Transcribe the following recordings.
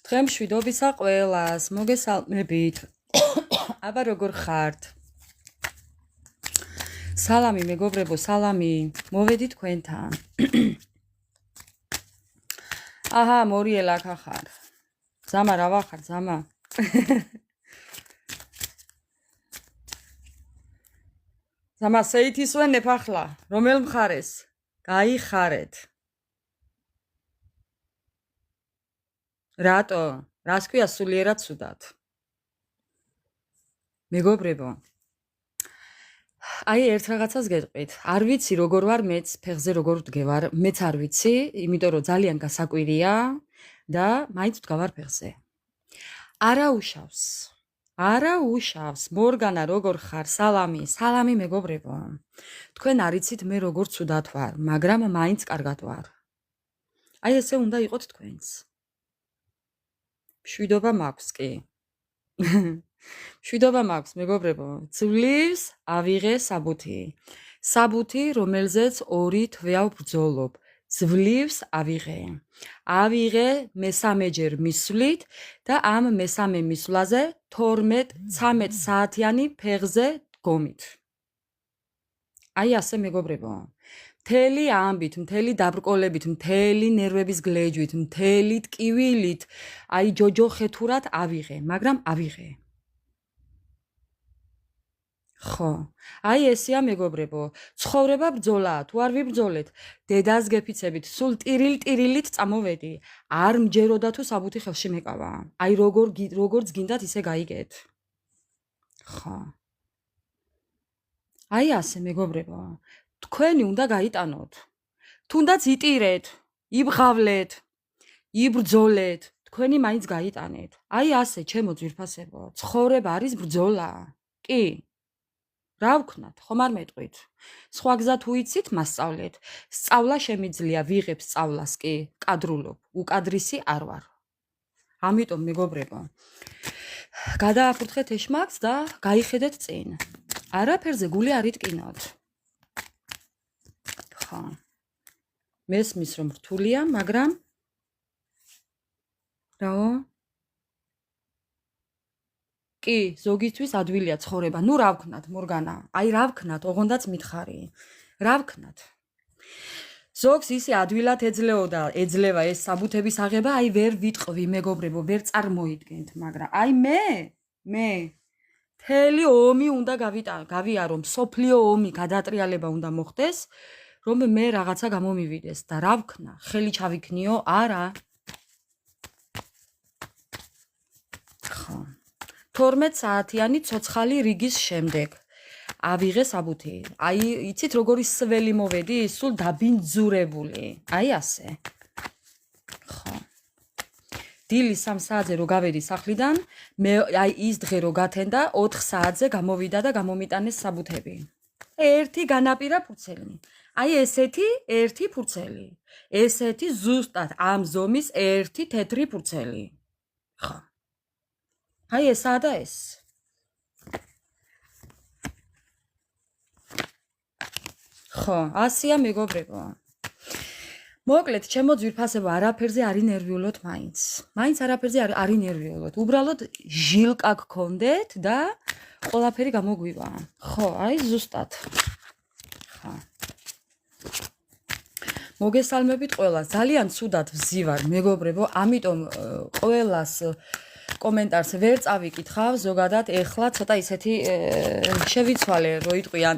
დღემშვიდობისა ყველას, მოგესალმებით. აბა როგორ ხართ? სალამი მეგობრებო, სალამი. მოვედი თქვენთან. აჰა, მორიელ აქ ახარ. ზამა რა ვახარ, ზამა. ზამა სეითისვენებ ახლა, რომელ მხარეს? გაიხარეთ. რატო? რას ქვია სულიერად ცუდად? მეგობრებო, აი ერთ რაღაცას გეტყვით. არ ვიცი როგორ ვარ მეც, ფეხზე როგორ ვდგევარ, მეც არ ვიცი, იმიტომ რომ ძალიან გასაკვირია და მაინც ვდგავარ ფეხზე. არა უშავს. მორგანა როგორ ხარ? სალამი, სალამი მეგობრებო. თქვენ არიცით მე როგორ ცუდად ვარ, მაგრამ მაინც კარგად ვარ. აი ესე უნდა იყოთ თქვენც. მშვიდობა მაქვს კი. მშვიდობა მაქვს მეგობრებო. ძლივს ავიღე საბუთი. საბუთი, რომელზეც 2 თვეა ვბრძოლობ. ძლივს ავიღე. ავიღე მესამეჯერ მისვლით და ამ მესამე მისვლაზე 12-13 საათიანი ფეხზე დგომით. აი ასე მეგობრებო. მთელი ამბით, მთელი დაბრკოლებით, მთელი ნერვების გლეჯვით, მთელი ტკივილით, აი ჯოჯოხეთურად ავიღე, მაგრამ ავიღე. ხო, აი ესეა მეგობრებო, ცხოვრება ბრძოლაა, თუ არ ვიბრძოლეთ, დედას გეფიცებით, სულ ტირილ-ტირილით წამოვედი, არ მჯეროდა თუ საბუთი ხელში მეკავა. აი როგორც გინდათ ისე გაიგეთ. ხო. აი ასე მეგობრებო. თქვენი უნდა გაიტანოთ. თუნდაც იტირეთ, იბღავლეთ, იბრძოლეთ, თქვენი მაინც გაიტანეთ. აი ასე, ჩემო ძვირფასებო, ცხოვრება არის ბრძოლა. კი. რა ვქნათ, ხომ არ მეტყვით? სხვა გზა თუ იცით, მასწავლეთ. სწავლა შემიძლია, ვიღებ სწავლას კი, კადრულობ, უკადრისი არ ვარ. ამიტომ მეგობრებო, გადააფურთხეთ ეშმაკს და გაიხედეთ წინ. არაფერზე გული არ იტკინოთ. ხო. მესმის რომ რთულია, მაგრამ რაო? კი, ზოგისთვის ადვილია ცხოვრება. ნუ რა ვქნათ, მორგანა? აი რა ვქნათ, ოღონდაც მითხარი. რა ვქნათ? ზოგს ისე ადვილად ეძლევა ეს საბუთების აღება, აი ვერ ვიტყვი მეგობრებო, ვერ წარმოიდგენთ, მაგრამ აი მე მთელი ომი უნდა გავიარო, მსოფლიო ომი გადატრიალება უნდა მოხდეს, რომ მე რაღაცა გამომივიდეს და რა ვქნა? ხელი ჩავიქნიო? არა. ხო. 12 საათიანი ცოცხალი რიგის შემდეგ ავიღე საბუთი. აი, იცით როგორი სველი მოვედი, სულ დაბინძურებული. აი ასე. ხო. დილის 3 საათზე რო გავედი სახლიდან, მე აი ის დღე რო გათენდა 4 საათზე გამოვიდა და გამომიტანეს საბუთები. ერთი განაპირა ფურცელი. აი ესეთი ერთი ფურცელი. ესეთი ზუსტად ამ ზომის ერთი თეთრი ფურცელი. ხო. აი ესაა და ეს. ხო, ასია მეგობრებო. მოკლედ, ჩემო ძვირფასებო, არაფერზე არ ინერვიულოთ მაინც. მაინც არაფერზე არ ინერვიულოთ. უბრალოდ ჟილკა გქონდეთ და ყველაფერი გამოგვივა. ხო, აი ზუსტად. ხო. მოგესალმებით ყველას. ძალიან ცუდად ვზივარ, მეგობრებო, ამიტომ ყველას კომენტარს ვერ წავიკითხავ, ზოგადად ეხლა ცოტა ისეთი შევიცვალე, რო იტყვიან.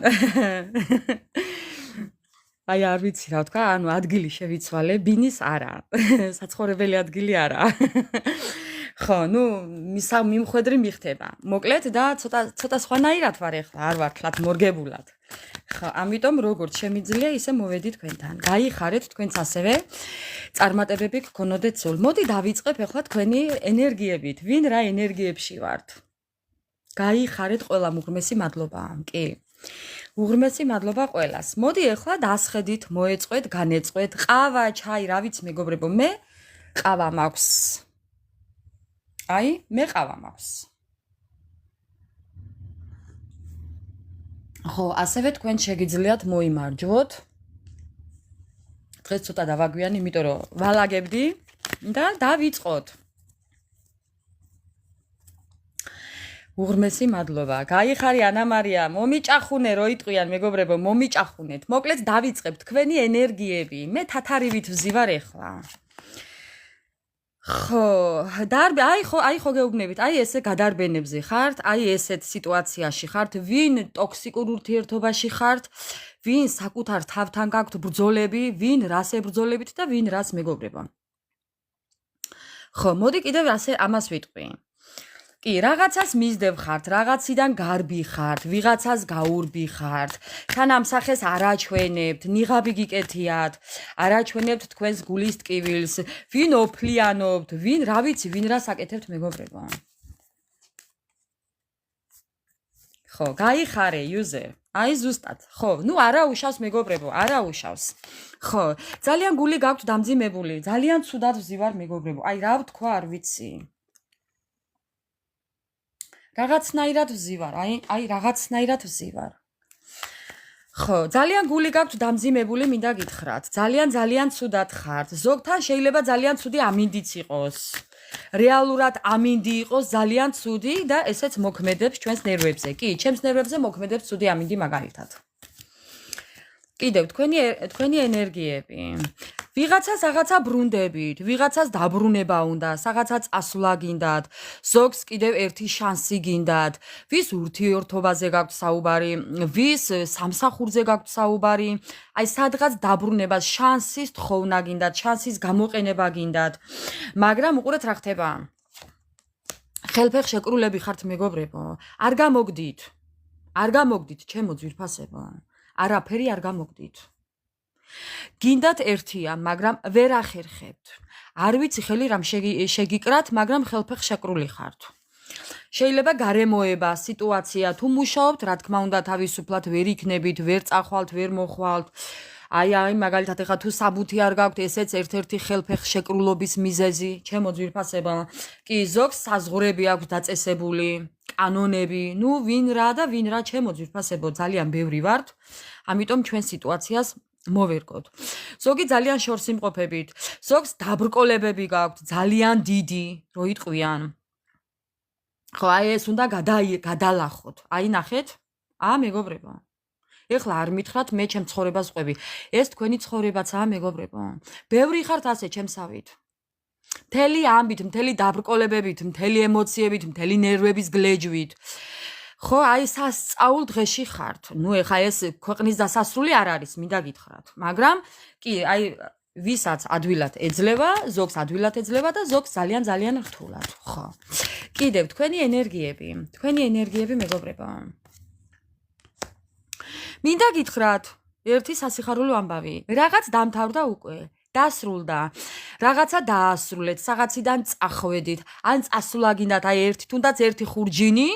აი არ ვიცი რა ვთქვა, ანუ ადგილი შევიცვალე, ბინის არა. საცხოვრებელი ადგილი არა. ხო, ნუ მიმხედრი მიხდება. მოკლედ და ცოტა სხვანაირად ვარ ეხლა, არ ვარ თლათ მორგებულად. ხო, ამიტომ როგორც შემიძლია, ისე მოვედი თქვენთან. გაიხარეთ თქვენც ასევე. წარმატებები გქონოდეთ სულ. მოდი დავიწყებ ახლა თქვენი ენერგიებით. ვინ რა ენერგიებში ვართ? გაიხარეთ ყველა, უღრმესი მადლობა. კი. უღრმესი მადლობა ყველას. მოდი ახლა დასხედით, მოეწყვეთ, განეწყვეთ. ყავა, ჩაი, რა ვიცი მეგობრებო, მე ყავა მაქვს. აი, მე ყავა მაქვს. ხო, ასევე თქვენ შეგიძლიათ მოიმარჯვოთ. დღეს ცოტა დავაგვიანი, იმიტომ რომ ვალაგებდი და დავიწყოთ. უღრმესი მადლობა. გაიხარი ანა მარია, მომიჭახუნე რო იტყვიან მეგობრებო, მომიჭახუნეთ. მოკლედ დავიწყებთ თქვენი ენერგიები. მე თათარივით ვზივარ ეხლა. ხო, აი ხო გეუბნებით, აი ესე გადარბენებზე ხართ, აი ესეთ სიტუაციაში ხართ, ვინ ტოქსიკურ ურთიერთობაში ხართ, ვინ საკუთარ თავთან გაქვთ ბრძოლები, ვინ რას ებრძოლებით და ვინ რას მეგობრებო. ხო, მოდი კიდევ ასე ამას ვიტყვი. კი, რაღაცას მისდევ ხართ, რაღაციდან გარბი ხართ, ვიღაცას გაურბი ხართ, თან ამ სახეს არაჩვენებთ, ნიღაბი გიკეთიათ, არაჩვენებთ თქვენს გულის ტკივილს, ვინ ოფლიანობთ, ვინ რა ვიცი, ვინ რას აკეთებთ მეგობრებო. ხო, გაიხარე user. აი ზუსტად. ხო, ნუ არა უშავს მეგობრებო, არა უშავს. ხო, ძალიან გული გაქვთ დამძიმებული, ძალიან ცუდად ვზივარ მეგობრებო. აი რა ვთქვა, არ ვიცი. რაღაცნაირად ვზივარ, აი რაღაცნაირად ვზივარ. ხო, ძალიან გული გაქვთ დამძიმებული, მინდა გითხრათ. ძალიან ცუდად ხართ. ზოგთან შეიძლება ძალიან ცუდი ამინდიც იყოს. რეალურად ამინდი იყოს ძალიან ცუდი და ესეც მოქმედებს ჩვენს ნერვებზე. კი, ჩემს ნერვებზე მოქმედებს ცუდი ამინდი მაგალითად. კიდევ თქვენი ენერგიები. ვიღაცას რაღაცა ბრუნდებით, ვიღაცას დაბრუნება უნდა, რაღაცა წასვლა გინდათ, ზოგს კიდევ ერთი შანსი გინდათ, ვის ურთიერთობაზე გაქვთ საუბარი, ვის სამსახურზე გაქვთ საუბარი, აი სადღაც დაბრუნებას, შანსის თხოვნა გინდათ, შანსის გამოყენება გინდათ. მაგრამ უყურეთ რა ხდება. ხელფეხ შეკრულები ხართ მეგობრებო, არ გამოგდით, ჩემო ძვირფასებო. არაფერი არ გამოგდით. გინდათ ერთია, მაგრამ ვერ ახერხებთ. არ ვიცი ხელი რამ შეგიკრათ, მაგრამ ხელფეხ შეკრული ხართ. შეიძლება გარემოება, სიტუაცია თუ მუშაობთ, რა თქმა უნდა, თავისუფლად ვერ იქნებით, ვერ წახვალთ, ვერ მოხვალთ. აი მაგალითად ეხლა თუ საბუთი არ გაქვთ, ესეც ერთ-ერთი ხელფეხ შეკრულობის მიზეზი, ჩემო ძვირფასებო. კი, ზოგს საზღვრები აქვს დაწესებული, კანონები, ნუ ვინ რა და ვინ რა, ჩემო ძვირფასებო, ძალიან ბევრი ვართ. ამიტომ ჩვენ სიტუაციას მოვერგოთ. ზოგი ძალიან შორს იმყოფებით, ზოგს დაბრკოლებები გაქვთ, ძალიან დიდი, რო იტყვიან. ხო, აი ეს უნდა გადალახოთ. აი ნახეთ? მეგობრებო. ეხლა არ მითხრათ მე ჩემ ცხოვრებას ყვები. ეს თქვენი ცხოვრებაცაა მეგობრებო. ბევრი ხართ ასე ჩემსავით. მთელი ამბით, მთელი დაბრკოლებებით, მთელი ემოციებით, მთელი ნერვების გლეჯვით. ხო, აი სასწაულ დღეში ხართ. ნუ ეხა ეს ქვეყნის დასასრული არ არის, მინდა გითხრათ. მაგრამ კი, აი ვისაც ადვილად ეძლევა, ზოგს ადვილად ეძლევა და ზოგს ძალიან რთულად. ხო. კიდევ თქვენი ენერგიები მეგობრებო. მინდა გითხრათ, ერთი სასიხარულო ამბავი. რაღაც დამთავრდა უკვე. დასრულდა. რაღაცა დაასრულეთ, რაღაციდან წახვედით, ან წასვლა გინდათ, აი თუნდაც ერთი ხურჯინი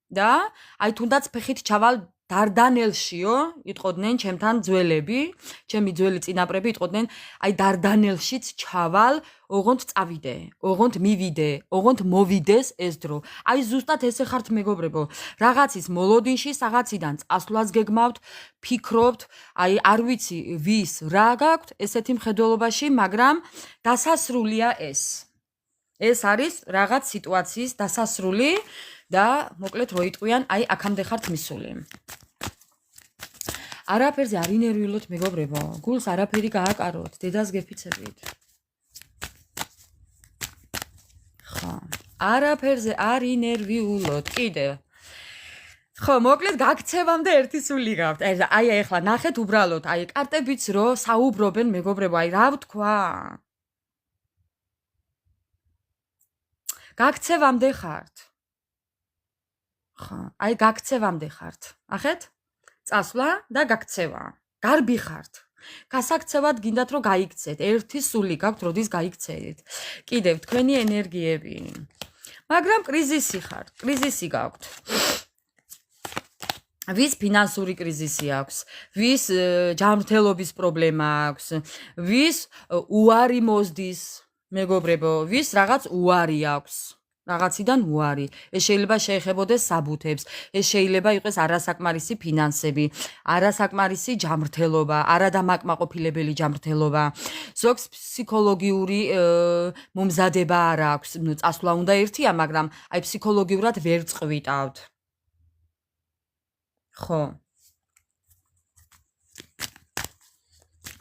და აი თუნდაც ფეხით ჩავალ დარდანელშიო, იტყოდნენ ჩემთან ძველები, ჩემი ძველი წინაპრები იტყოდნენ, აი დარდანელშიც ჩავალ, ოღონდ წავიდე, ოღონდ მივიდე, ოღონდ მოვიდეს ეს დრო. აი ზუსტად ესე ხართ მეგობრებო. რაღაცის მოლოდინში, რაღაციდან წასვლას გეგმავთ, ფიქრობთ, აი არ ვიცი ვის რა გაქვთ ესეთი მხედველობაში, მაგრამ დასასრულია ეს. ეს არის რაღაც სიტუაციის დასასრული და მოკლედ რო იტყვიან, აი აქამდე ხართ მისული. არაფერზე არ ინერვიულოთ მეგობრებო, გულს არაფერი გააკაროთ, დედას გეფიცებით. ხო, არაფერზე არ ინერვიულოთ, კიდევ. ხო, მოკლედ გაქცევამდე ერთი სული გაქვთ. აი ეხლა ნახეთ უბრალოდ, აი კარტებიც რო საუბრობენ მეგობრებო, აი რა ვთქვა? გაქცევამდე ხართ. ხო, აი გაქცევამდე ხართ. ნახეთ? წასვლა და გაქცევა. გარბი ხართ. გასაქცევად გინდათ რომ გაიქცეთ. ერთი სული გაქვთ, როდის გაიქცეთ. კიდევ თქვენი ენერგიები. მაგრამ კრიზისი ხართ. კრიზისი გაქვთ. ვის ფინანსური კრიზისი აქვს, ვის ჯანმრთელობის პრობლემა აქვს, ვის უარი მოსდის, მეგობრებო, ვის რაღაც უარი აქვს. რაღაციდან უარი. ეს შეიძლება შეეხებოდეს საბუთებს, ეს შეიძლება იყოს არასაკმარისი ფინანსები, არასაკმარისი ჯანმრთელობა, არადამაკმაყოფილებელი ჯანმრთელობა. ზოგს ფსიქოლოგიური მომზადება არ აქვს, ნუ წასვლა უნდა ერთია, მაგრამ აი ფსიქოლოგიურად ვერ წყვიტავთ. ხო.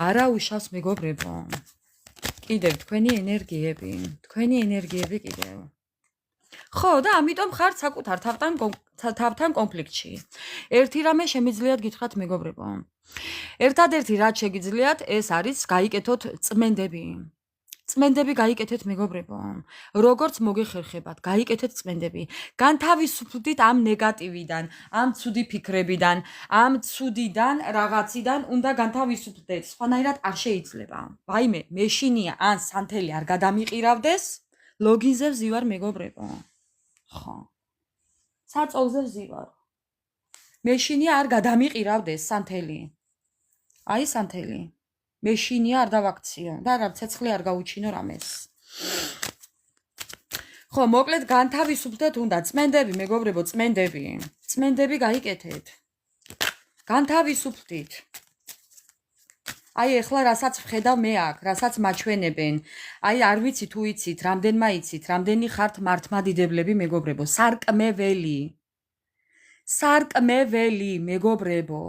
არა უშავს მეგობრებო. კიდევ თქვენი ენერგიები კიდევ. ხო და ამიტომ ხართ საკუთარ თავთან კონფლიქტში. ერთი რამე შემიძლიათ გითხრათ მეგობრებო. ერთადერთი რაც შეგიძლიათ ეს არის გაიკეთოთ წმენდები. წმენდები გაიკეთეთ მეგობრებო. როგორც მოგეხერხებათ, გაიკეთეთ წმენდები. განთავისუფლდით ამ ნეგატივიდან, ამ ცუდი ფიქრებიდან, ამ ცუდიდან რაღაციდან უნდა განთავისუფლდეთ. სხვანაირად არ შეიძლება. ვაიმე, მეშინია ან სანთელი არ გადამიყირავდეს, ლოგინზე ვზივარ მეგობრებო. ხო. საწოლზე ვზივარ. მეშინია არ გადამიყირავდეს სანთელი. აი სანთელი. მეშინია არ დავაქციო და რა ცეცხლი არ გაუჩინო რამეს. ხო, მოკლედ განთავისუფლდეთ უნდა წმენდები, მეგობრებო, წმენდები. წმენდები გაიკეთეთ. განთავისუფლდით. აი ეხლა რასაც ვხედავ მე აქ, რასაც მაჩვენებენ. აი არ ვიცი თუ იცით, რამდენმა იცით, რამდენი ხართ მართლმადიდებლები, მეგობრებო, სარკმეველი. სარკმეველი, მეგობრებო.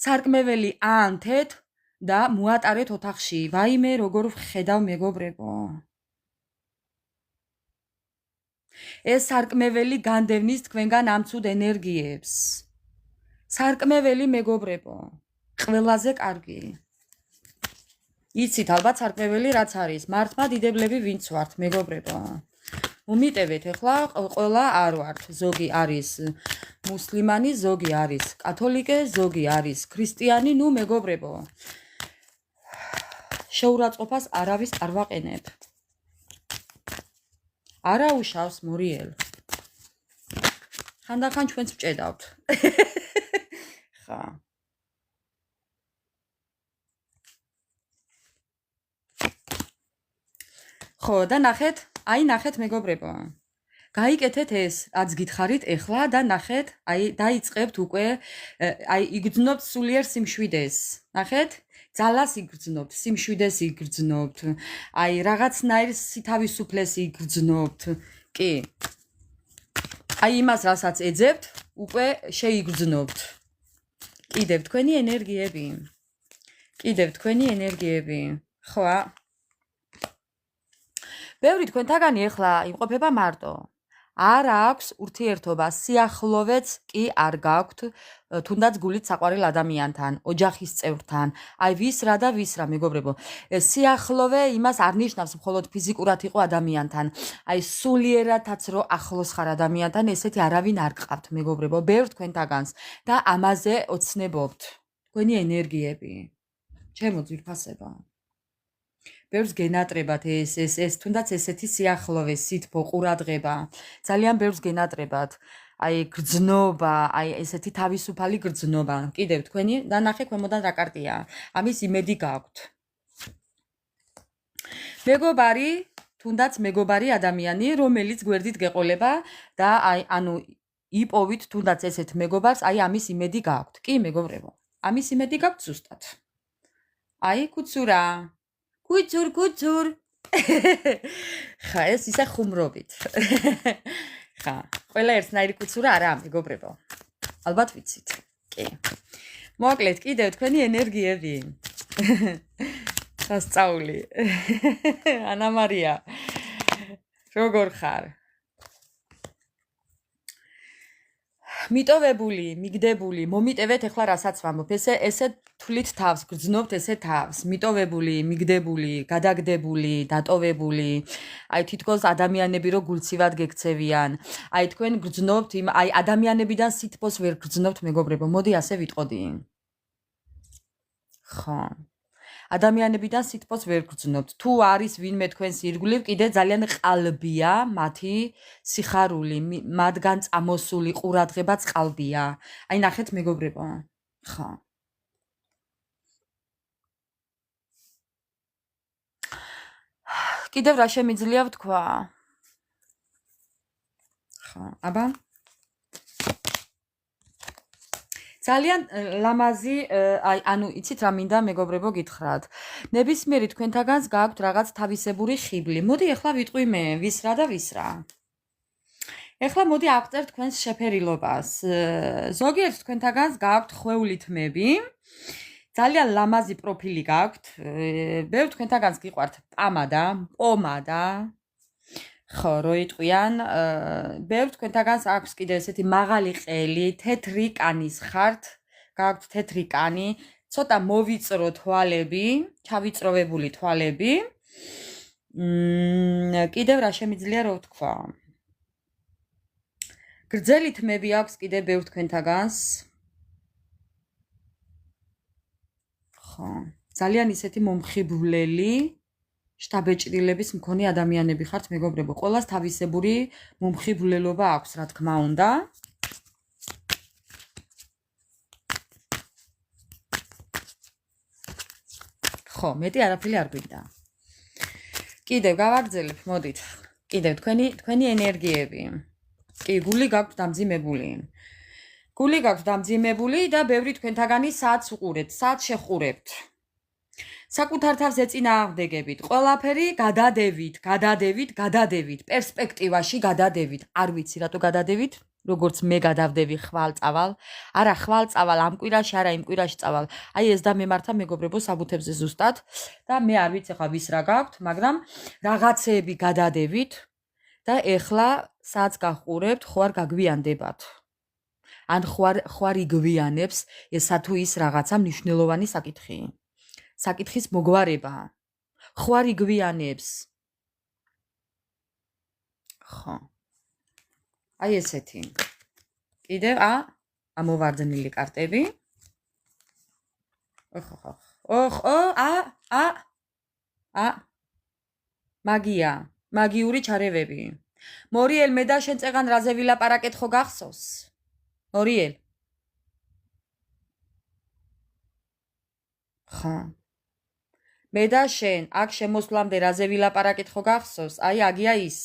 სარკმეველი ანთეთ და მოატარეთ ოთახში. ვაიმე როგორ ვხედავ მეგობრებო. ეს სარკმეველი განდევნის თქვენგან ამ ცუდ ენერგიებს. სარკმეველი მეგობრებო. ყველაზე კარგი. იცით ალბათ სარკმეველი რაც არის. მართლმადიდებლები ვინც ვართ მეგობრებო. უმიტევეთ ეხლა ყველა არ ვართ. ზოგი არის მუსლიმანი, ზოგი არის კათოლიკე, ზოგი არის ქრისტიანი, ნუ მეგობრებო. შეურაცხყოფას არავის არ ვაყენებ. არა უშავს მორიელ. ხანდახან ჩვენც ვჭედავთ. ხა. ხო და ნახეთ, აი ნახეთ მეგობრებო. გაიკეთეთ ეს, რაც გითხარით ეხლა და ნახეთ, აი დაიწყებთ უკვე, აი იგრძნობთ სულიერ სიმშვიდეს. ნახეთ? ძალას იგრძნობთ, სიმშვიდეს იგრძნობთ. აი რაღაცნაირ თავისუფლეს იგრძნობთ. კი. აი იმას რასაც ეძებთ, უკვე შეიგრძნობთ. კიდევ თქვენი ენერგიები. ხო? ბევრი თქვენთაგანი ეხლა იმყოფება მარტო. არ აქვს ურთიერთობა, სიახლოვეც კი არ გაქვთ, თუნდაც გულით საყვარელ ადამიანთან, ოჯახის წევრთან. აი ვის რა და ვის რა მეგობრებო. სიახლოვე იმას არ ნიშნავს მხოლოდ ფიზიკურად იყო ადამიანთან. აი სულიერადაც რო ახლოს ხარ ადამიანთან, ესეთი არავინ არ გყავთ მეგობრებო. ბევრ თქვენთაგანს და ამაზე ოცნებობთ. თქვენი ენერგიები. ჩემო ძვირფასება. ბევრს გენატრებათ ეს თუნდაც ესეთი სიახლოვე, სითბო, ყურადღება. ძალიან ბევრს გენატრებათ. აი გრძნობა, აი ესეთი თავისუფალი გრძნობა. კიდევ თქვენი და ნახე ქვემოდან რა კარტია. ამის იმედი გაქვთ. მეგობარი, თუნდაც მეგობარი ადამიანი, რომელიც გვერდით გეყოლება და აი ანუ იპოვით თუნდაც ესეთ მეგობარს, აი ამის იმედი გაქვთ. კი მეგობრებო, ამის იმედი გაქვთ ზუსტად. აი კუცურა კუცურ. ხა ეს ისე ხუმრობით. ხა, ყველა ერთნაირი კუცურა არა მეგობრებო. ალბათ ვიცით. კი. მოკლედ კიდევ თქვენი ენერგიები. სასწაული. ანა მარია. როგორ ხარ? მიტოვებული, მიგდებული, მომიტევეთ ეხლა რასაც ვამბობ. ესე თვლით თავს, გრძნობთ ესე თავს. მიტოვებული, მიგდებული, გადაგდებული, დატოვებული. აი თითქოს ადამიანები რო გულცივად გექცევიან. აი თქვენ გრძნობთ იმ აი ადამიანებიდან სითბოს ვერ გრძნობთ მეგობრებო. მოდი ასე ვიტყოდი. ხო. ადამიანებიდან სითბოს ვერ გრძნობთ. თუ არის ვინმე თქვენს ირგვლივ, კიდე ძალიან ყალბია მათი სიხარული, მათგან წამოსული ყურადღებაც ყალბია. აი ნახეთ მეგობრებო. ხო. კიდევ რა შემიძლია ვთქვა? ხო, აბა ძალიან ლამაზი, ანუ იცით რა მინდა მეგობრებო გითხრათ. ნებისმიერი თქვენთაგანს გააქვთ რაღაც თავისებური ხიბლი. მოდი ახლა ვიტყვი მე, ვის რა და ვის რა. ეხლა მოდი ავწერ თქვენს შეფერილობას. ზოგიერთ თქვენთაგანს გააქვთ ხვეული თმები. ძალიან ლამაზი პროფილი გაქვთ. ბევრ თქვენთაგანს გიყვართ პომადა. ხო, რო იტყვიან, ბევრ თქვენთაგანს აქვს კიდევ ესეთი მაღალი ყელი, თეთრი კანის ხართ, გაქვთ თეთრი კანი, ცოტა მოვიწრო თვალები, ჩავიწროვებული თვალები. კიდევ რა შემიძლია რო ვთქვა? გრძელი თმები აქვს კიდევ ბევრ თქვენთაგანს. ხო, ძალიან ისეთი მომხიბვლელი შთაბეჭდილების მქონე ადამიანები ხართ მეგობრებო. ყველას თავისებური მომხიბვლელობა აქვს, რა თქმა უნდა. ხო, მეტი არაფერი არ გვინდა. კიდევ გავაგრძელებ, მოდით. კიდევ თქვენი ენერგიები. კი, გული გაქვთ დამძიმებული. გული გაქვთ დამძიმებული და ბევრი თქვენთაგანი საათს უყურებთ, საათს შეხურებთ. საკუთარ თავს ეწინააღმდეგებით, ყველაფერი გადადევით, პერსპექტივაში გადადევით. არ ვიცი რატო გადადევით, როგორც მე გადავდევი ხვალწავალ, არა ხვალწავალ ამ კვირაში, არა იმ კვირაში წავალ. აი ეს და მემართა მეგობრებო საბუთებზე ზუსტად და მე არ ვიცი ხა ვის რა გაქვთ, მაგრამ რაღაცეები გადადევით და ეხლა საათს გახურებთ, ხო არ გაგვიანდებათ. ან ხო არ იგვიანებს ესა თუ ის რაღაცა მნიშვნელოვანი საკითხი. საკითხის მოგვარება. ხო არ იგვიანებს. ხო. აი ესეთი. კიდევ ამოვარდნილი კარტები. მაგიური ჩარევები. მორიელ მე და შენ წეღან რაზე ვილაპარაკეთ ხო გახსოვს? მორიელ. ხო. მე და შენ აქ შემოსვლამდე რაზე ვილაპარაკეთ ხო გახსოვს? აი აგია ის.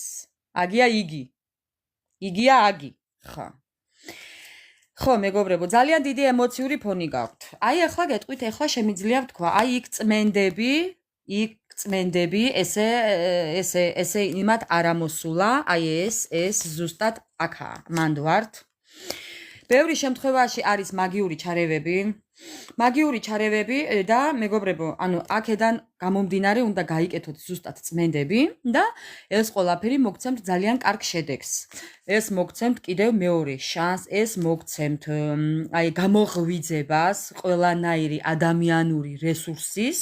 აგია იგი. იგია აგი. ხო. ხო, მეგობრებო, ძალიან დიდი ემოციური ფონი გაქვთ. აი ახლა გეტყვით, ახლა შემიძლია ვთქვა, აი იქ წმენდები, ესე იმათ არ ამოსულა, აი ეს ზუსტად აქაა, მანდ ვართ. ბევრი შემთხვევაში არის მაგიური ჩარევები და მეგობრებო, ანუ აქედან გამომდინარე უნდა გაიკეთოთ ზუსტად წმენდები და ეს ყველაფერი მოგცემთ ძალიან კარგ შედეგს. ეს მოგცემთ კიდევ მეორე შანსს, ეს მოგცემთ აი გამოღვიძებას, ყველანაირი ადამიანური რესურსის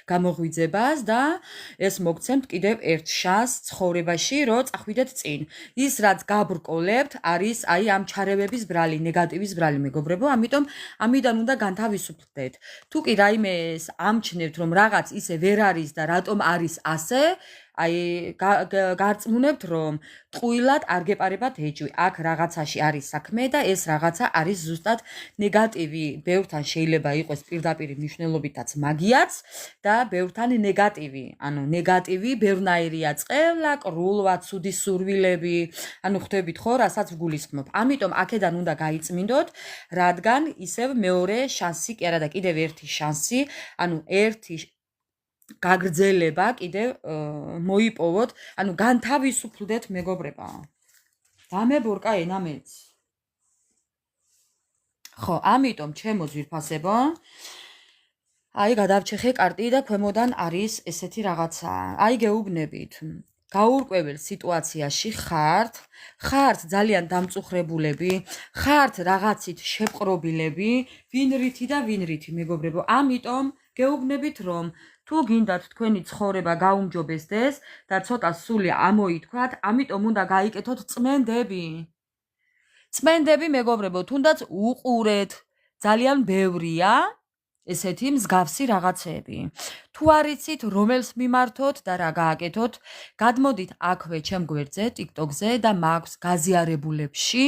გამოღვიძებას და ეს მოგცემთ კიდევ ერთ შანსს ცხოვრებაში, რომ წახვიდეთ წინ. ის რაც გაბრკოლებთ არის აი ამ ჩარევების ბრალი, ნეგატივის ბრალი მეგობრებო, ამიდან უნდა განთავისუფლდეთ. თუ კი რაიმეს ამჩნევთ, რომ რაღაც ისე ვერ არის და რატომ არის ასე, აი გარწმუნებთ, რომ ტყუილად არ გეპარებათ ეჭვი. აქ რაღაცაში არის საქმე და ეს რაღაცა არის ზუსტად ნეგატივი. ბევრთან შეიძლება იყოს პირდაპირ მნიშვნელობითაც მაგიაც და ბევრთან ნეგატივი. ანუ ნეგატივი ბევრნაირია, წყევლა, კრულვა, ცუდი სურვილები, ანუ ხვდებით ხო, რასაც ვგულისხმობ. ამიტომ აქედან უნდა გაიწმინდოთ, რადგან ისევ მეორე შანსი კი არა და კიდევ ერთი შანსი, ანუ ერთი გაგრძელება კიდევ მოიპოვოთ, ანუ განთავისუფლდეთ მეგობრებო. დამებორკა ენამეც. ხო, ამიტომ ჩემო ძვირფასებო, აი გადავჩეხე კარტი და ქვემოდან არის ესეთი რაღაცა. აი გეუბნებით. გაურკვეველ სიტუაციაში ხართ ძალიან დამწუხრებულები, ხართ რაღაცით შეპყრობილები, ვინრითი მეგობრებო. ამიტომ გეუბნებით, რომ თუ გინდათ თქვენი ცხოვრება გაუმჯობესდეს და ცოტა სული ამოითქვათ, ამიტომ უნდა გაიკეთოთ წმენდები. წმენდები მეგობრებო, თუნდაც უყურეთ, ძალიან ბევრია ესეთი მსგავსი რაღაცები. თუ არ იცით რომელს მიმართოთ და რა გააკეთოთ, გადმოდით აქვე ჩემ გვერდზე, TikTok-ზე და მაქვს გაზიარებულებში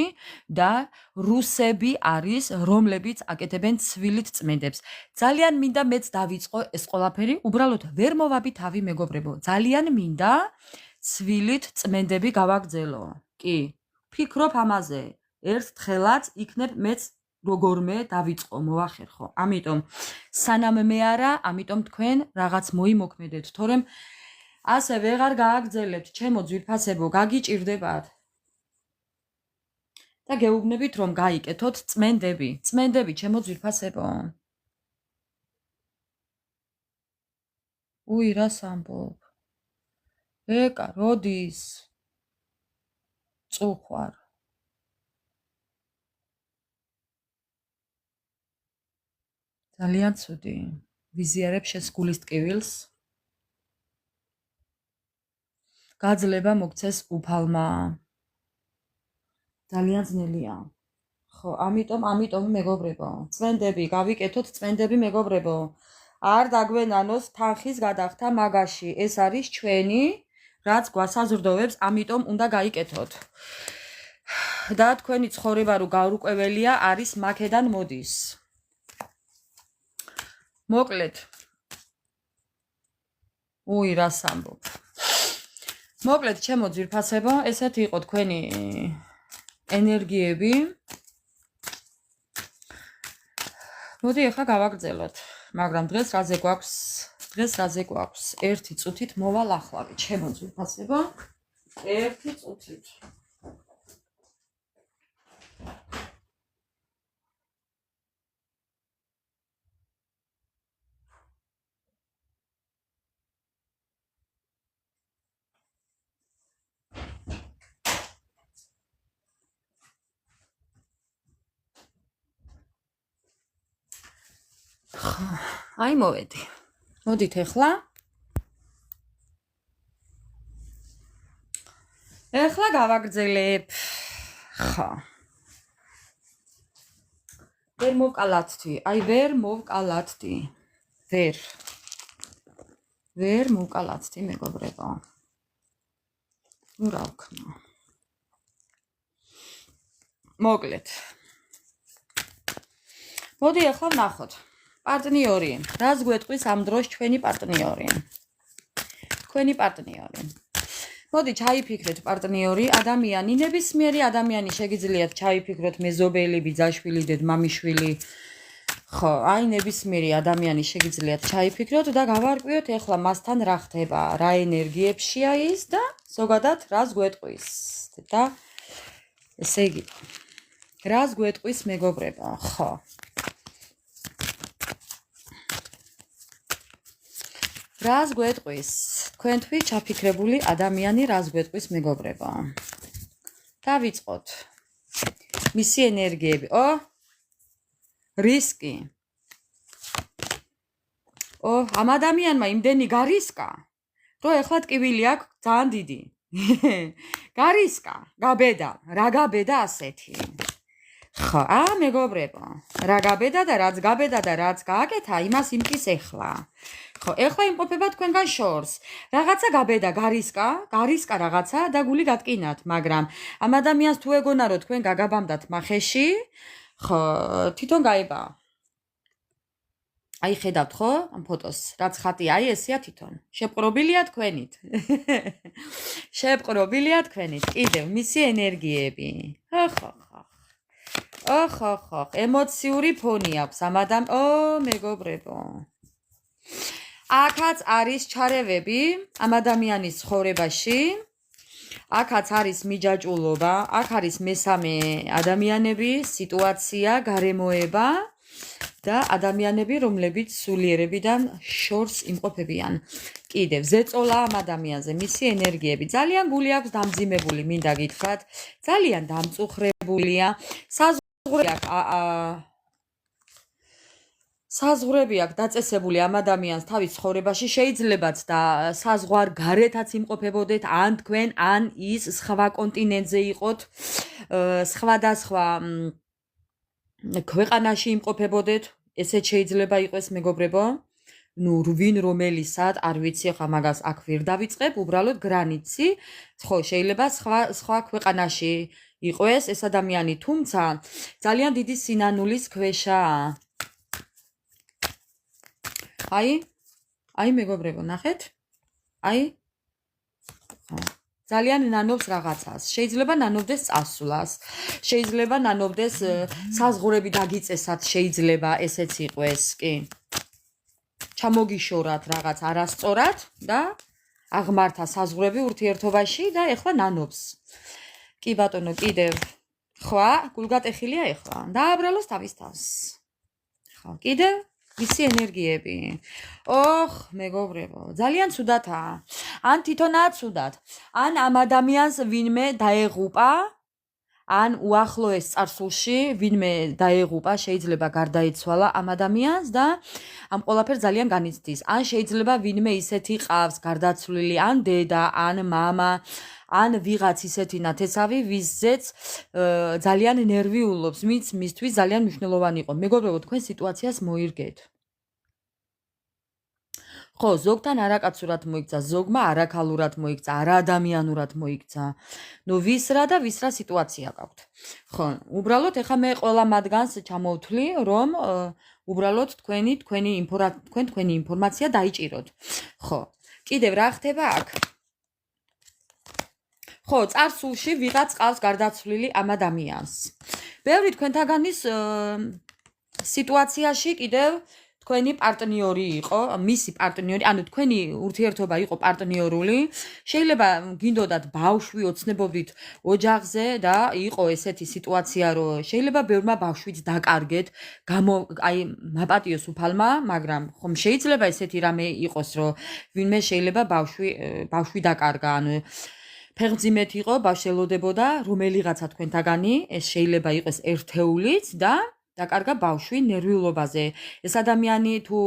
და რუსები არის, რომლებიც აკეთებენ ცვილით წმენდებს. ძალიან მინდა მეც დავიწყო ეს ყველაფერი, უბრალოდ ვერ მოვაბი თავი მეგობრებო. ძალიან მინდა ცვილით წმენდები გავაგრძელო. კი, ფიქრობ ამაზე. ერთხელაც იქნებ მეც როგორმე დავიწყო, მოახერხო. ამიტომ სანამ მე არა, ამიტომ თქვენ რაღაც მოიმოქმედეთ, თორემ ასე ვეღარ გააგრძელებთ, ჩემო ძვირფასებო, გაგიჭირდებათ. და გეუბნებით, რომ გაიკეთოთ წმენდები. წმენდები, ჩემო ძვირფასებო. უი, რას ამბობ? ეკა, როდის? წუხვარ. ძალიან ცუდი. ვიზიარებ შენს გულის ტკივილს. გაძლება მოგცეს უფალმა. ძალიან ძნელია. ხო, ამიტომ მეგობრებო, წმენდები, გავიკეთოთ წმენდები მეგობრებო. არ დაგვენანოს თანხის გადახდა მაგაში. ეს არის ჩვენი, რაც გვასაზრდოვებს, ამიტომ უნდა გაიკეთოთ. და თქვენი ცხოვრება რო გაურკვეველია, არის მაქედან მოდის. მოკლედ. უი, რას ამბობ? მოკლედ, ჩემო ძვირფასებო, ესეთ იყო თქვენი ენერგიები. მოდი ახლა გავაგრძელოთ, მაგრამ დღეს რაზე გვაქვს? ერთი წუთით მოვალ ახლავე, ჩემო ძვირფასებო. ერთი წუთით. აი მოვედი. მოდით ახლა. ახლა გავაგრძელებ. ხა. ვერ მოვკალათდი, ვერ მოვკალათდი. ვერ მოვკალათდი, მეგობრებო. ნუ რა ვქნა. მოკლედ. მოდი ახლა ვნახოთ. პარტნიორი. რას გვეტყვის ამ დროს ჩვენი პარტნიორი? თქვენი პარტნიორი. მოდი ჩაიფიქრეთ პარტნიორი, ადამიანი, ნებისმიერი ადამიანი შეგიძლიათ ჩაიფიქროთ მეზობელი, ბიძაშვილი, დედმამიშვილი. ხო, აი ნებისმიერი ადამიანი შეგიძლიათ ჩაიფიქროთ და გავარკვიოთ ახლა მასთან რა ხდება, რა ენერგიებშია ის და ზოგადად რას გვეტყვის. და ესე იგი, რას გვეტყვის მეგობრებო, ხო. რას გვეტყვის? თქვენთვის ჩაფიქრებული ადამიანი რას გვეტყვის მეგობრებო? დავიწყოთ. მისი ენერგიები. რისკი. ამ ადამიანმა იმდენი გარისკა, რომ ეხლა ტკივილი აქვს ძალიან დიდი. გარისკა, გაბედა, რა გაბედა ასეთი. ხო, მეგობრებო, რა გაბედა და რაც გაბედა და რაც გააკეთა, იმას იმკის ეხლა. ხო, ეხლა იმყოფება თქვენგან შორს. რაღაცა გაბედა, გარისკა რაღაცა და გული გატკინათ, მაგრამ ამ ადამიანს თუ ეგონა რომ თქვენ გაგაბამდათ მახეში, ხო, თვითონ გაება. აი ხედავთ ხო ამ ფოტოს, რაც ხატია, აი ესეა თვითონ. შეპყრობილია თქვენით. შეპყრობილია თქვენით. კიდევ მისი ენერგიები. ხო. ემოციური ფონი აქვს ამ მეგობრებო. აქაც არის ჩარევები ამ ადამიანის ცხოვრებაში. აქაც არის მიჯაჭულობა, აქ არის მესამე ადამიანები, სიტუაცია, გარემოება და ადამიანები, რომლებიც სულიერებიდან შორს იმყოფებიან. კიდევ ზეწოლა ამ ადამიანზე, მისი ენერგიები ძალიან გული აქვს დამძიმებული, მინდა გითხრათ, ძალიან დამწუხრებულია. საზღვრები აქვს დაწესებული ამ ადამიანს თავის ცხოვრებაში, შეიძლებაც და საზღვარ გარეთაც იმყოფებოდეთ, ან თქვენ, ან ის სხვა კონტინენტზე იყოთ, სხვადასხვა ქვეყანაში იმყოფებოდეთ, ესეც შეიძლება იყოს მეგობრებო. ნუ ვინ რომელისად, არ ვიცი, ხა მაგას აქ ვერ დავიწყებ, უბრალოდ გრანიცი, ხო, შეიძლება სხვა ქვეყანაში იყოს ეს ადამიანი, თუმცა ძალიან დიდი სინანულის ქვეშაა. აი მეგობრებო, ნახეთ? აი. ძალიან ნანობს რაღაცას. შეიძლება ნანობდეს წასვლას, შეიძლება ნანობდეს საზღურები დაგიწესათ, შეიძლება ესეც იყოს, კი. ჩამოგიშორათ რაღაც არასწორად და აღმართა საზღურები ურთიერთობაში და ეხლა ნანობს. კი ბატონო, კიდევ ხვა, გულგატეხილია ეხლა. დააბრალოს თავის თავს. ხო, კიდევ ისი ენერგიები. ოხ, მეგობრებო, ძალიან ცუდათაა. ან თვითონაა ცუდად, ან ამ ადამიანს ვინმე დაეღუპა, ან უახლოეს წარსულში ვინმე დაეღუპა, შეიძლება გარდაიცვალა ამ ადამიანს და ამ ყველაფერს ძალიან განიცდის. ან შეიძლება ვინმე ისეთი ყავს, გარდაცვლილი, ან დედა, ან მამა, ან ვიღაც ისეთი ნათესავი, ვიზეც ძალიან ნერვიულობს, მისთვის ძალიან მნიშვნელოვანი იყო. მეგობრებო, თქვენ სიტუაციას მოირგეთ. ხო, ზოგთან არაკაცურად მოიქცა, ზოგმა არაქალურად მოიქცა, არაადამიანურად მოიქცა. ნუ ვის რა და ვის რა სიტუაცია გაქვთ. ხო, უბრალოდ ეხა მე ყველა მათგანს ჩამოვთვლი, რომ უბრალოდ თქვენი ინფორმაცია დაიჭიროთ. ხო, კიდევ რა ხდება აქ? ხო, წარსულში ვიღაც ყავს გარდაცვლილი ამ ადამიანს. ბევრი თქვენთაგანის სიტუაციაში კიდევ თქვენი პარტნიორი იყო, მისი პარტნიორი, ანუ თქვენი ურთიერთობა იყო პარტნიორული. შეიძლება გინდოდათ ბავშვი, ოცნებობდით ოჯახზე და იყო ესეთი სიტუაცია, რომ შეიძლება ბევრმა ბავშვიც დაკარგეთ, აი მაპატიოს უფალმა, მაგრამ ხომ შეიძლება ესეთი რამე იყოს, რომ ვინმე შეიძლება ბავშვი დაკარგა, ანუ ფეხმძიმეთ იყო, ბავშვი ელოდებოდა რომელიღაცა თქვენთაგანი, ეს შეიძლება იყოს ერთეულიც და დაკარგა ბავშვი ნერვიულობაზე. ეს ადამიანი თუ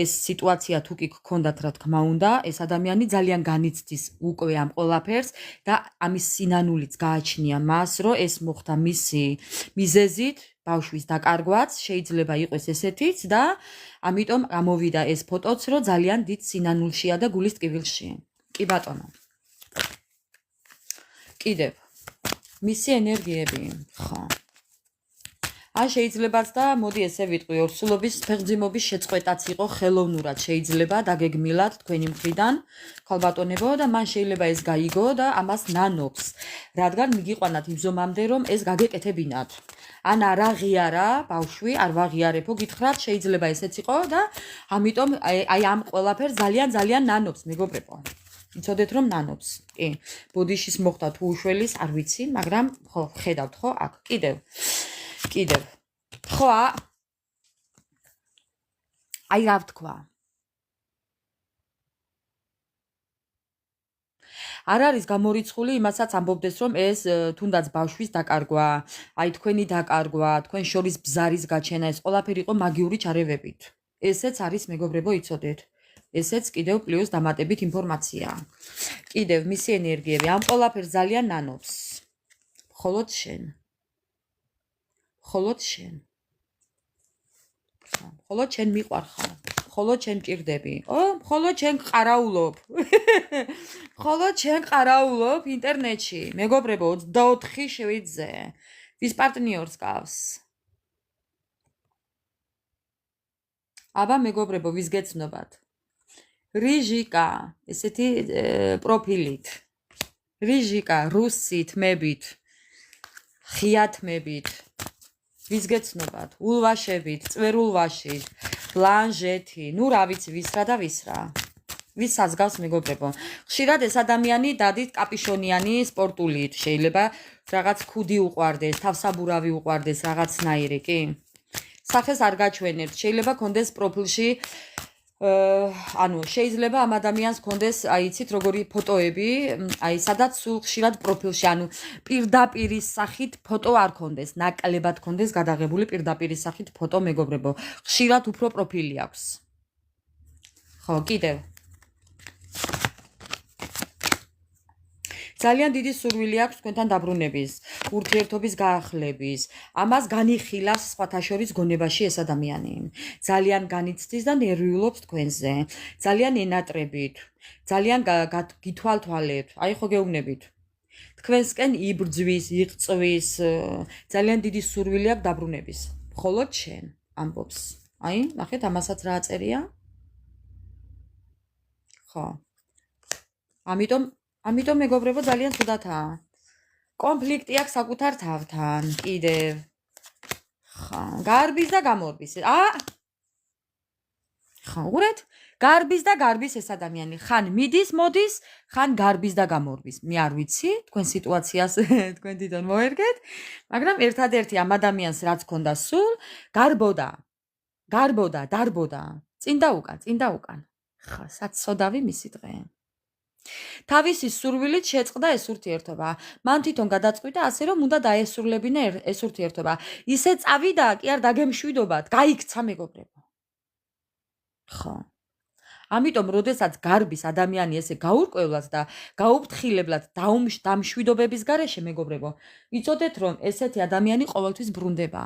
ეს სიტუაცია თუ კი გქონდათ რა თქმა უნდა, ეს ადამიანი ძალიან განიცდის უკვე ამ ყველაფერს და ამის სინანულიც გააჩნია მას, რომ ეს მოხდა მისი მიზეზით, ბავშვის დაკარგვაც შეიძლება იყოს ესეთიც და ამიტომ გამოვიდა ეს ფოტოც, რომ ძალიან დიდ სინანულშია და გულის ტკივილში. კი ბატონო. კიდევ მისი ენერგიები, ხო. ან შეიძლებაც და მოდი ესე ვიტყვი, ორსულობის ფეხმძიმობის შეწყვეტაც იყო ხელოვნურად შეიძლება დაგეგმილად თქვენი მხრიდან, ქალბატონებო და მან შეიძლება ეს გაიგო და ამას ნანობს, რადგან მიგიყვანათ იბზომამდე რომ ეს გაგეკეთებინათ. ან არ აღიარა ბავშვი, არ ვაღიარებო, გითხრათ, შეიძლება ესეც იყო და ამიტომ აი ამ ყველაფერს ძალიან ნანობს, მეგობრებო. იცოდეთ რომ ნანობს. კი, ბოდიშის მოხდა თუ უშველის, არ ვიცი, მაგრამ ხო, ხედავთ ხო აქ. კიდევ. ხო, აი რა ვთქვა. არ არის გამორიცხული იმასაც ამბობდეს რომ ეს თუნდაც ბავშვის დაკარგვა, აი თქვენი დაკარგვა, თქვენ შორის ბზარის გაჩენა, ეს ყველაფერი იყო მაგიური ჩარევებით. ესეც არის მეგობრებო, იცოდეთ. ესეც კიდევ პლუს დამატებით ინფორმაცია. კიდევ მისი ენერგიები ამ ყველაფერს ძალიან ნანობს. მხოლოდ შენ. მხოლოდ შენ მიყვარხარ. მხოლოდ შენ მჭირდები. მხოლოდ შენ ყარაულობ. მხოლოდ შენ ყარაულობ ინტერნეტში. მეგობრებო 24/7-ზე. ვის პარტნიორს გავს? აბა მეგობრებო, ვის გეცნობათ? რიჟიკა, ესეთი პროფილით. რიჟიკა, რუსი თმებით, ხია თმებით. ვის გეცნობათ? ულვაშებით, წვერულვაშით, ბლანჟეთი, ნუ რა ვიცი, ვის რა და ვის რა. ვის საზგავს მეგობრებო. ხშირად ეს ადამიანი დადით კაპიშონიანი სპორტულით, შეიძლება რაღაც ქუდი უყვარდეს, თავსაბურავი უყვარდეს, რაღაცნაირი, კი? სახეს არ გაჩვენებთ, შეიძლება კონდეს პროფილში ანუ შეიძლება ამ ადამიანს კონდეს, აი იცით როგორი ფოტოები, აი სადაც სულ ხშირად პროფილში, ანუ პირდაპირის სახით ფოტო არ კონდეს, ნაკლებად კონდეს გადაღებული პირდაპირის სახით ფოტო მეგობრებო. ხშირად უფრო პროფილი აქვს. ხო, კიდევ. ძალიან დიდი სურვილი აქვს თქვენთან დაბრუნების, ურთიერთობის გაახლების. ამას განიხილავს სხვათა შორის გონებაში ეს ადამიანი. ძალიან განიცდის და ნერვიულობს თქვენზე. ძალიან ენატრებით, ძალიან გითვალთვალებთ, აი ხო გეუბნებით. თქვენსკენ იბრძვის, იწყვის, ძალიან დიდი სურვილი აქვს დაბრუნების. მხოლოდ შენ ამბობს. აი, ნახეთ ამასაც რა აწერია? ხო. ამიტომ ამიტომ მეგობრებო ძალიან ცუდათაა. კონფლიქტი აქვს საკუთარ თავთან, კიდევ. ხა, გარბის და გამორბის. ხა, უყურეთ? გარბის და გარბის ეს ადამიანი. ხან მიდის, მოდის, ხან გარბის და გამორბის. მე არ ვიცი, თქვენ სიტუაციას თქვენ თვითონ მოერგეთ, მაგრამ ერთადერთი ამ ადამიანს რაც ქონდა სულ, გარბოდა, დარბოდა. წინ და უკან. ხა, საცოდავი მისი დღე. თავისი სურვილით შეწყდა ეს ურთიერთობა. მან თვითონ გადაწყვიტა ასე რომ უნდა დაესრულებინა ეს ურთიერთობა. ისე წავიდა, კი არ დაგემშვიდობათ, გაიქცა მეგობრებო. ხო. ამიტომ როდესაც გარბის ადამიანი ესე გაურკვევლად და გაუფრთხილებლად დამშვიდობების გარეშე მეგობრებო, იცოდეთ რომ ესეთი ადამიანი ყოველთვის ბრუნდება.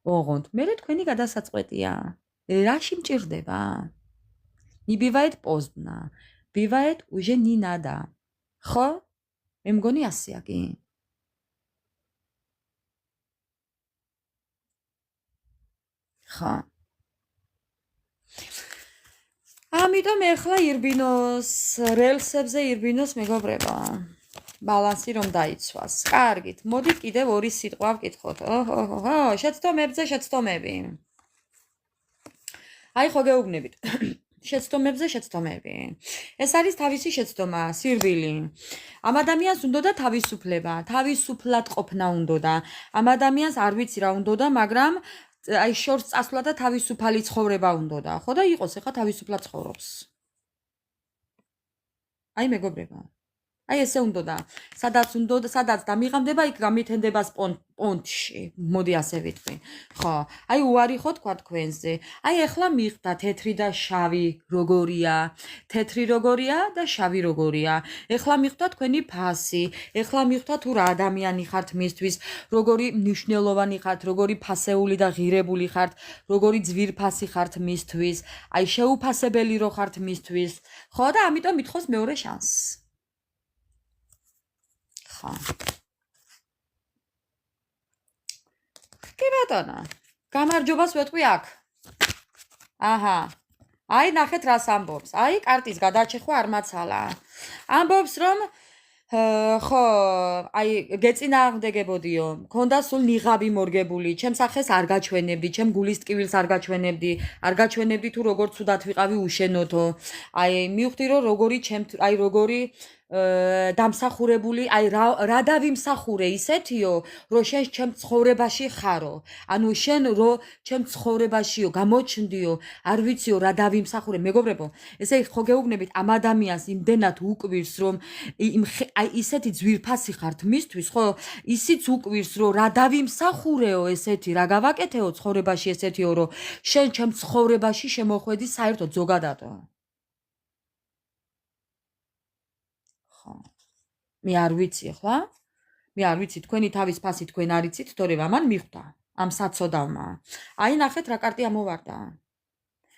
ოღონდ, მერე თქვენი გადასაწყვეტია. რაში მჭირდება? Не бывает поздно. Бывает уже не надо. ხო? მე მგონი ასეა კი. ხო. ამიტომ ეხლა ირბინოს, რელსებზე ირბინოს მეგობრებო. ბალანსი რომ დაიცვას. კარგით, მოდით კიდევ ორი სიტყვა ვკითხოთ. ოჰო, შეცდომები. აი ხო გეუბნებით. შეცდომები. ეს არის თავისი შეცდომა, სირბილი. ამ ადამიანს უნდოდა თავისუფლება, თავისუფლად ყოფნა უნდოდა. ამ ადამიანს არ ვიცი რა უნდოდა, მაგრამ აი შორს წასვლა და თავისუფალი ცხოვრება უნდოდა. ხო და იყოს ახლა თავისუფლად ცხოვრობს. აი მეგობრებო. აი ესე უნდოდა. სადაც დამიღამდება, იქ გამითენდება პონტში. მოდი ასე ვიტყვი. ხო, აი უარი ხო თქვა თქვენზე. აი ეხლა მიხდა თეთრი და შავი როგორია, თეთრი როგორია და შავი როგორია. ეხლა მიხდა თქვენი ფასი. ეხლა მიხდა თუ რა ადამიანი ხართ მისთვის, როგორი მნიშვნელოვანი ხართ, როგორი ფასეული და ღირებული ხართ, როგორი ძვირფასი ხართ მისთვის, აი შეუფასებელი რო ხართ მისთვის. ხო და ამიტომ მითხოს მეორე შანსს. ხო. კი ბატონო. გამარჯობას ვეთქვი აქ. აჰა. აი ნახეთ რას ამბობს. აი კარტის გადაჭეხვა არ მაცალა. ამბობს რომ ხო, აი გეწინააღმდეგებოდიო. მქონდა სულ ნიღაბი მორგებული, ჩემს სახეს არ გაჩვენებდი, ჩემ გულის ტკივილს არ გაჩვენებდი თუ როგორ ცუდად ვიყავი უშენოთო. აი მივხვდი რომ როგორი დამსახურებული, აი რა დავიმსახურე ისეთიო, რომ შენ ჩემ ცხოვრებაში ხარო. ანუ შენ რო ჩემ ცხოვრებაშიო, გამოჩნდიო, არ ვიციო რა დავიმსახურე, მეგობრებო. ესე ხო გეუბნებით ამ ადამიანს იმდენად უკვირს, რომ აი ისეთი ძვირფასი ხართ მისთვის, ხო? ისიც უკვირს, რომ რა დავიმსახურეო ესეთი, რა გავაკეთეო ცხოვრებაში ესეთიო, რომ შენ ჩემ ცხოვრებაში შემოხვედი საერთოდ ზოგადადო. მე არ ვიცი ხო? მე არ ვიცი თქვენი თავის ფასი თქვენ არ იცით, თორემ ამან მიხვდა ამ საცოდავმა. აი ნახეთ რა კარტი ამოვარდა.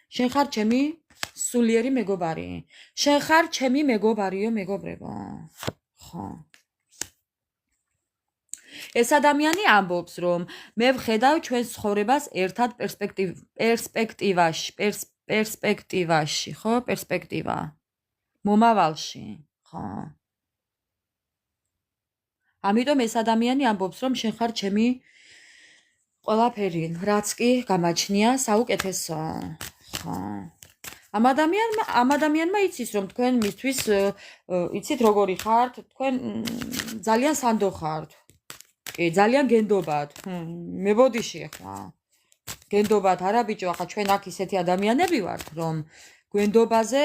შენ ხარ ჩემი სულიერი მეგობარი. შენ ხარ ჩემი მეგობარიო მეგობრებო. ხო. ეს ადამიანი ამბობს, რომ მე ვხედავ ჩვენს ცხოვრებას ერთად პერსპექტივაში, ხო? პერსპექტივა. მომავალში, ხო? ამიტომ ეს ადამიანი ამბობს, რომ შენ ხარ ჩემი ყველაფერი, რაც კი გამაჩნია საუკეთესო. ხო. ამ ადამიანმა იცის, რომ თქვენ მისთვის იცით როგორი ხართ, თქვენ ძალიან სანდო ხართ. კი, ძალიან გენდობათ. მე ბოდიში ახლა. გენდობათ არა ბიჭო, ახლა ჩვენ აქ ისეთი ადამიანები ვართ, რომ გვენდობაზე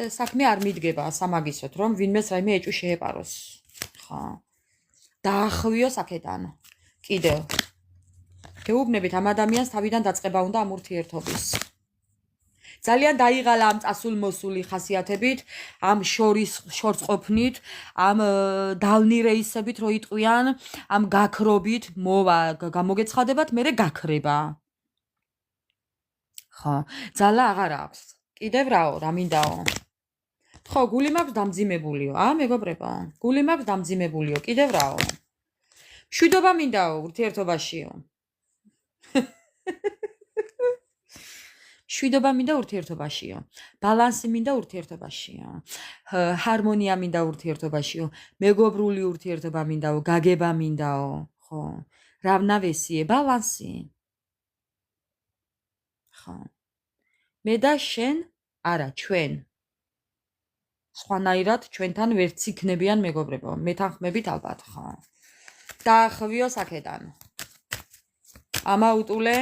საქმე არ მიდგება სამაგისოდ, რომ ვინმეს რაიმე ეჭვი შეეპაროს. ხო. დაახვიოს აქედან. კიდევ. გეუბნებით ამ ადამიანს თავიდან დაწყება უნდა ამ ურთიერთობის. ძალიან დაიღალა ამ წასულ-მოსული ხასიათებით, ამ შორს ყოფნით, ამ დალნი რეისებით რო იტყვიან, ამ გაქრობით, მოვა გამოგეცხადებათ, მერე გაქრება. ხო, ძალა აღარ აქვს. კიდევ რაო, რა მინდაო? ხო, გული მაქვს დამძიმებულიო. მეგობრებო, გული მაქვს დამძიმებულიო. კიდევ რაო? მშვიდობა მინდაო ურთიერთობაშიო. შვიდობა მინდა ურთიერთობაშიო. ბალანსი მინდა ურთიერთობაშიო. ჰარმონია მინდა ურთიერთობაშიო. მეგობრული ურთიერთობა მინდაო, გაგება მინდაო, ხო? რავნავესიე, ბალანსი. ხო. მე და შენ, არა, ჩვენ. სხვანაირად ჩვენთან ვერც იქნებიან მეგობრებო. მეთანხმებით ალბათ, ხო? დაახვიო აქედან. ამაუტულე.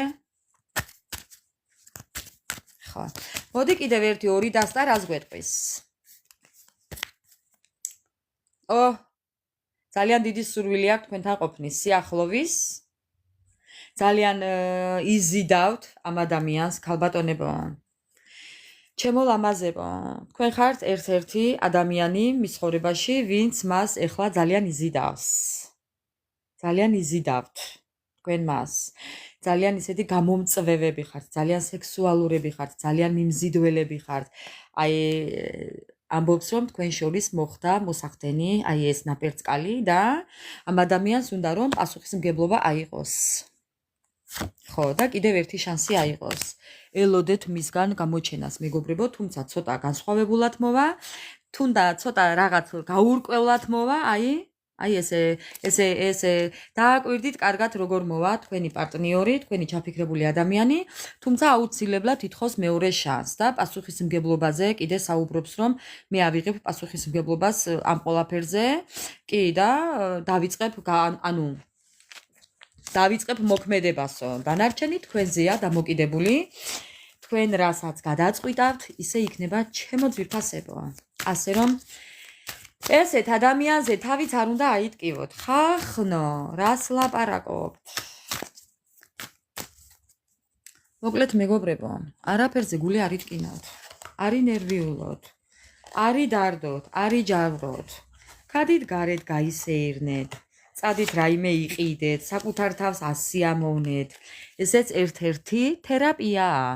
ხო. მოდი კიდევ ერთი ორი დასტა რას გვეტყვის? ძალიან დიდი სურვილი აქვს თქვენთან ყოფნის, სიახლოვის. ძალიან იზიდავთ ამ ადამიანს, ქალბატონებო. ჩემო ლამაზებო, თქვენ ხართ ერთ-ერთი ადამიანი მის ცხოვრებაში, ვინც მას ეხლა ძალიან იზიდავს. ძალიან იზიდავთ თქვენ მას. ძალიან ისეთი გამომწვევები ხართ, ძალიან სექსუალურები ხართ, ძალიან მიმზიდველები ხართ. აი ამბობს რომ თქვენ შორის მოხდა მოსახდენი, აი ეს ნაპერწკალი და ამ ადამიანს უნდა რომ პასუხისმგებლობა აიღოს. ხო, და კიდევ ერთი შანსი აიღოს. ელოდეთ მისგან გამოჩენას, მეგობრებო, თუმცა ცოტა განსხვავებულად მოვა, თუნდა ცოტა რაღაც გაურკვევლად მოვა, აი ესე დააკვირდით კარგად როგორ მოვა თქვენი პარტნიორი, თქვენი ჩაფიქრებული ადამიანი, თუმცა აუცილებლად ითხოვს მეორე შანსს და პასუხისმგებლობაზე კიდე საუბრობს რომ მე ავიღებ პასუხისმგებლობას ამ ყველაფერზე, კი და დავიწყებ მოქმედებასო. დანარჩენი თქვენზეა დამოკიდებული. თქვენ რასაც გადაწყვიტავთ, ისე იქნება ჩემო ძვირფასებო. ასე რომ ესეთ ადამიანზე თავიც არ უნდა აიტკივოთ. ხახნო, რას ლაპარაკობთ? მოკლედ მეგობრებო, არაფერზე გული არ იტკინოთ. არ ინერვიულოთ. არ იდარდოთ, არ იჯავროთ. გადით გარეთ გაისეირნეთ. წადით რაიმე იყიდეთ, საკუთარ თავს ასიამოვნეთ. ესეც ერთ-ერთი თერაპიაა.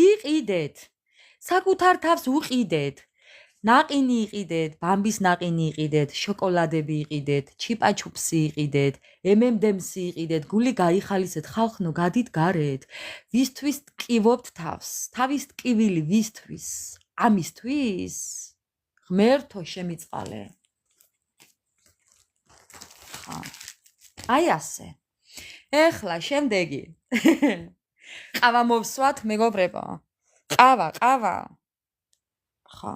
იყიდეთ. საკუთარ თავს უყიდეთ. ნაყინი იყიდეთ, ბამბის ნაყინი იყიდეთ, შოკოლადები იყიდეთ, ჩიპაჩუპსი იყიდეთ, M&M-ს იყიდეთ, გული გაიხალისეთ, ხალხნო, გადით გარეთ. ვისთვის ტკივობთ თავს? თავის ტკივილი ვისთვის? ამისთვის? ღმერთო შემიწყალე. აი ასე. ეხლა შემდეგი. ყავა მოვსვათ, მეგობრებო. ყავა. ხო.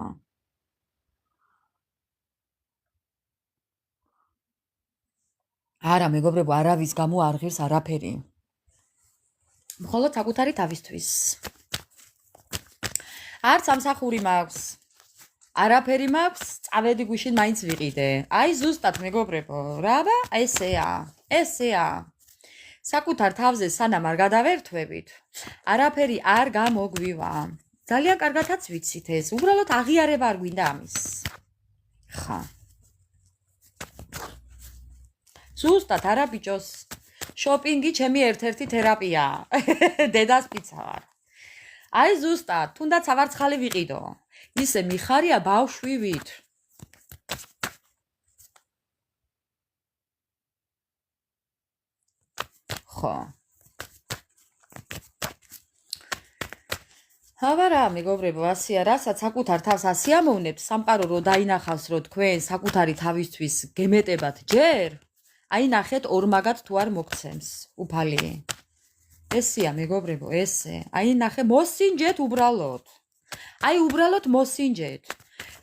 არა, მეგობრებო, არავის გამო არ ღირს არაფერი. მხოლოდ საკუთარი თავისთვის. არც ამსახური მაქვს. არაფერი მაქვს, წავედი გუშინ მაინც ვიყიდე. აი ზუსტად მეგობრებო, რაბა, ესეა. საკუთარ თავზე სანამ არ გადავერთვებით, არაფერი არ გამოგვივა. ძალიან კარგათაც ვიცით ეს, უბრალოდ აღიარება არ გვინდა ამის. ხა. ზუსტად არა ბიჭოს, შოპინგი ჩემი ერთ-ერთი თერაპიაა. დედას პიცა ვარ. აი ზუსტად, თუნდაც ავარცხალი ვიყიდო. ისე მიხარია ბავშვივით. ხო. აბარა, მეგობრებო, ასია, რასაც საკუთარ თავს ასიამოვნებს, სამყარო რო დაინახავს, რომ თქვენ საკუთარი თავისთვის გემეტებათ ჯერ, აი ნახეთ ორმაგად თუ არ მოგცემს, უფალი. ესეა, მეგობრებო, ესე. აი ნახე, მოსინჯეთ უბრალოდ. აი უბრალოდ მოსინჯეთ.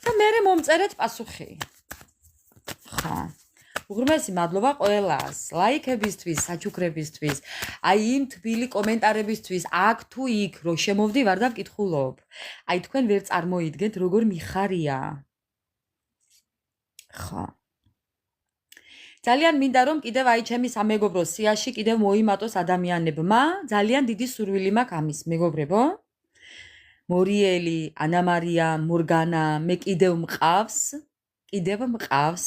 და მერე მომწერეთ პასუხი. ხა. უღრმესი მადლობა ყველას, ლაიქებისთვის, საჩუქრებისთვის, აი იმ თბილი კომენტარებისთვის, აქ თუ იქ, რომ შემოვდივარ და ვკითხულობ. აი თქვენ ვერ წარმოიდგენთ, როგორ მიხარია. ხა. ძალიან მინდა რომ კიდევ აი ჩემი სამეგობრო სიაში კიდევ მოიმატოს ადამიანებმა, ძალიან დიდი სურვილი მაქვს ამის, მეგობრებო. მორიელი, ანა მარია, მორგანა, მე კიდევ მყავს.